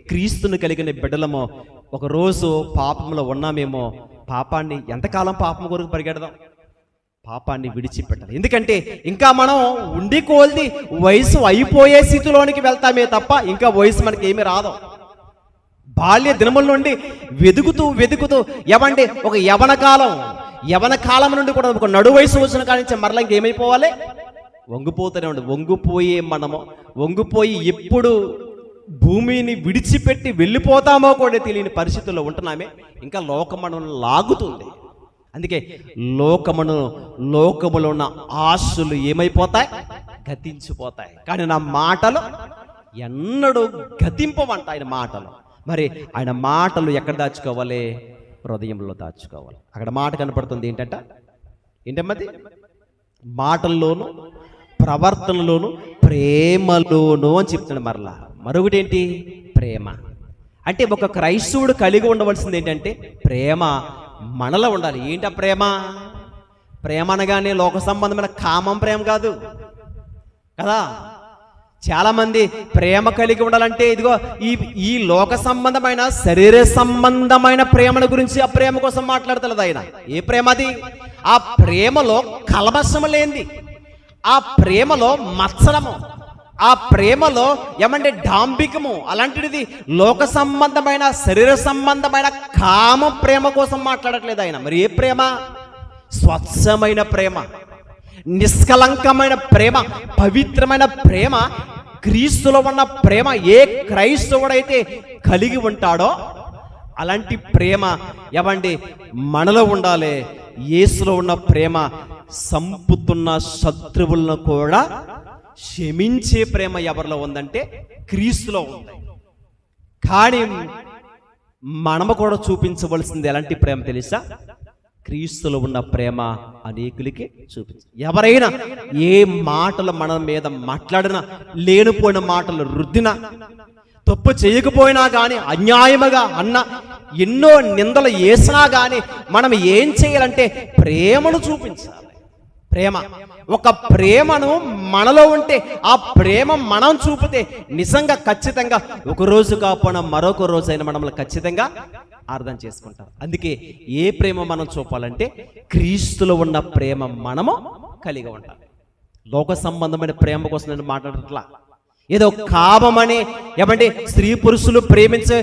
క్రీస్తుని కలిగిన బిడ్డలమో ఒకరోజు పాపంలో ఉన్నామేమో, పాపాన్ని ఎంతకాలం పాపం కొరకు పరిగెడదాం? పాపాన్ని విడిచిపెట్టాలి. ఎందుకంటే ఇంకా మనం ఉండి కోల్ది వయసు అయిపోయే స్థితిలోనికి వెళ్తామే తప్ప ఇంకా వయసు మనకి ఏమీ రాదు. బాల్య దినముల నుండి వెతుకుతూ ఏమండి ఒక యవన కాలం నుండి కూడా ఒక నడు వయసు వచ్చిన కాడి నుంచి మరలా ఇంకేమైపోవాలి? వంగిపోతూనే ఉండి వంగిపోయి ఎప్పుడు భూమిని విడిచిపెట్టి వెళ్ళిపోతామో కూడా తెలియని పరిస్థితుల్లో ఉంటున్నామే. ఇంకా లోకమను లాగుతుంది. అందుకే లోకములో ఉన్న ఆశలు ఏమైపోతాయి? గతించిపోతాయి. కానీ నా మాటలు ఎన్నడూ గతింపవంట ఆయన మాటలు. మరి ఆయన మాటలు ఎక్కడ దాచుకోవాలి? హృదయంలో దాచుకోవాలి. అక్కడ మాట కనపడుతుంది ఏంటమ్మది? మాటల్లోను, ప్రవర్తనలోను, ప్రేమలోను అని చెప్తున్నాడు. మరొకటి ఏంటి? ప్రేమ. అంటే ఒక క్రైస్తవుడు కలిగి ఉండవలసింది ఏంటంటే ప్రేమ మనలో ఉండాలి. ఏంటి ఆ ప్రేమ? ప్రేమ అనగానే లోక సంబంధమైన కామం ప్రేమ కాదు కదా. చాలా మంది ప్రేమ కలిగి ఉండాలంటే ఇదిగో ఈ లోక సంబంధమైన శరీర సంబంధమైన ప్రేమల గురించి, ఆ ప్రేమ కోసం మాట్లాడతలేదు ఆయన. ఏ ప్రేమ అది? ఆ ప్రేమలో కల్మషం లేనిది, ఆ ప్రేమలో మత్సరము, ఆ ప్రేమలో ఏమంటే డాంబికము అలాంటిది లోక సంబంధమైన శరీర సంబంధమైన కామ ప్రేమ కోసం మాట్లాడట్లేదు ఆయన. మరి ఏ ప్రేమ? స్వచ్ఛమైన ప్రేమ, నిష్కలంకమైన ప్రేమ, పవిత్రమైన ప్రేమ, క్రీస్తులో ఉన్న ప్రేమ ఏ క్రైస్తవుడైతే కలిగి ఉంటాడో అలాంటి ప్రేమ ఏమండి మనలో ఉండాలి. యేసులో ఉన్న ప్రేమ సంపుతున్న శత్రువులను కూడా క్షమించే ప్రేమ ఎవరిలో ఉందంటే క్రీస్తులో ఉంది. కానీ మనము కూడా చూపించవలసింది ఎలాంటి ప్రేమ తెలుసా? క్రీస్తులో ఉన్న ప్రేమ అనేకులకి చూపించు. ఎవరైనా ఏ మాటలు మన మీద మాట్లాడినా, లేనిపోయిన మాటలు రుద్దినా, తప్పు చేయకపోయినా కానీ అన్యాయముగా అన్న ఎన్నో నిందలు వేసినా కానీ మనం ఏం చేయాలంటే ప్రేమను చూపించాలి. ప్రేమ, ఒక ప్రేమను మనలో ఉంటే ఆ ప్రేమ మనం చూపితే నిజంగా ఖచ్చితంగా ఒక రోజు కాకపోయినా మరొక రోజైనా మనల్ని ఖచ్చితంగా అర్థం చేసుకుంటారు. అందుకే ఏ ప్రేమ మనం చూపాలంటే క్రీస్తులో ఉన్న ప్రేమ మనము కలిగి ఉండాలి. లోక సంబంధమైన ప్రేమ కోసం నేను మాట్లాడట్లా. ఏదో కామమని ఏమంటే స్త్రీ పురుషులు ప్రేమించే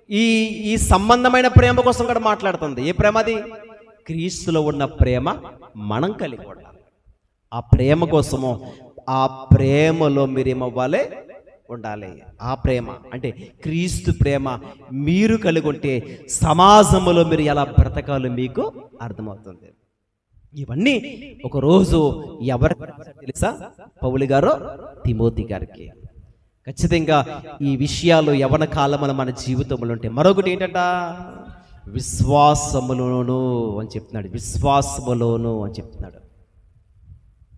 ఈ సంబంధమైన ప్రేమ కోసం కూడా మాట్లాడుతుంది. ఏ ప్రేమ అది? క్రీస్తులో ఉన్న ప్రేమ మనం కలిగి ఉండాలి. ఆ ప్రేమ కోసము, ఆ ప్రేమలో మీరేమవ్వాలి? ఉండాలి. ఆ ప్రేమ అంటే క్రీస్తు ప్రేమ మీరు కలిగి ఉంటే సమాజంలో మీరు ఎలా బ్రతకాలో మీకు అర్థమవుతుంది. ఇవన్నీ ఒకరోజు ఎవరు తెలుసా? పౌలు గారు తిమోతి గారికి. ఖచ్చితంగా ఈ విషయాలు యవన కాలంలో మన జీవితంలో ఉంటాయి. మరొకటి ఏంటంట? విశ్వాసములోను అని చెప్తున్నాడు. విశ్వాసములోను అని చెప్తున్నాడు.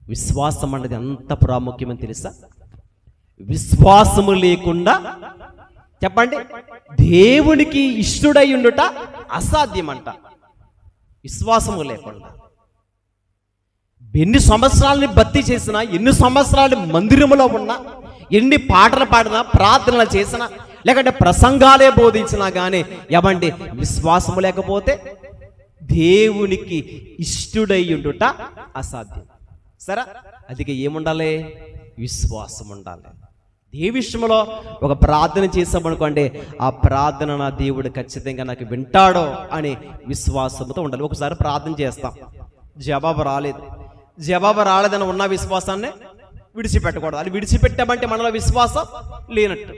విశ్వాసం అన్నది ఎంత ప్రాముఖ్యమని తెలుసా? విశ్వాసము లేకుండా చెప్పండి దేవునికి ఇష్టడై ఉండుట అసాధ్యమంట. విశ్వాసము లేకుండా ఎన్ని సంవత్సరాలని భక్తి చేసినా, ఎన్ని సంవత్సరాలు మందిరములో ఉన్నా, ఎన్ని పాటలు పాడినా, ప్రార్థనలు చేసినా, లేకంటే ప్రసంగాలే బోధించినా కానీ ఏమండి విశ్వాసము లేకపోతే దేవునికి ఇష్టడై ఉండుట అసాధ్యం. సరే, అందుకే ఏముండాలి? విశ్వాసం ఉండాలి. ఏ విషయంలో ఒక ప్రార్థన చేసామనుకోండి, ఆ ప్రార్థన నా దేవుడు ఖచ్చితంగా నాకు వింటాడో అని విశ్వాసంతో ఉండాలి. ఒకసారి ప్రార్థన చేస్తాం, జవాబు రాలేదని ఉన్న విశ్వాసాన్ని విడిచిపెట్టకూడదు. అది విడిచిపెట్టామంటే మనలో విశ్వాసం లేనట్టు.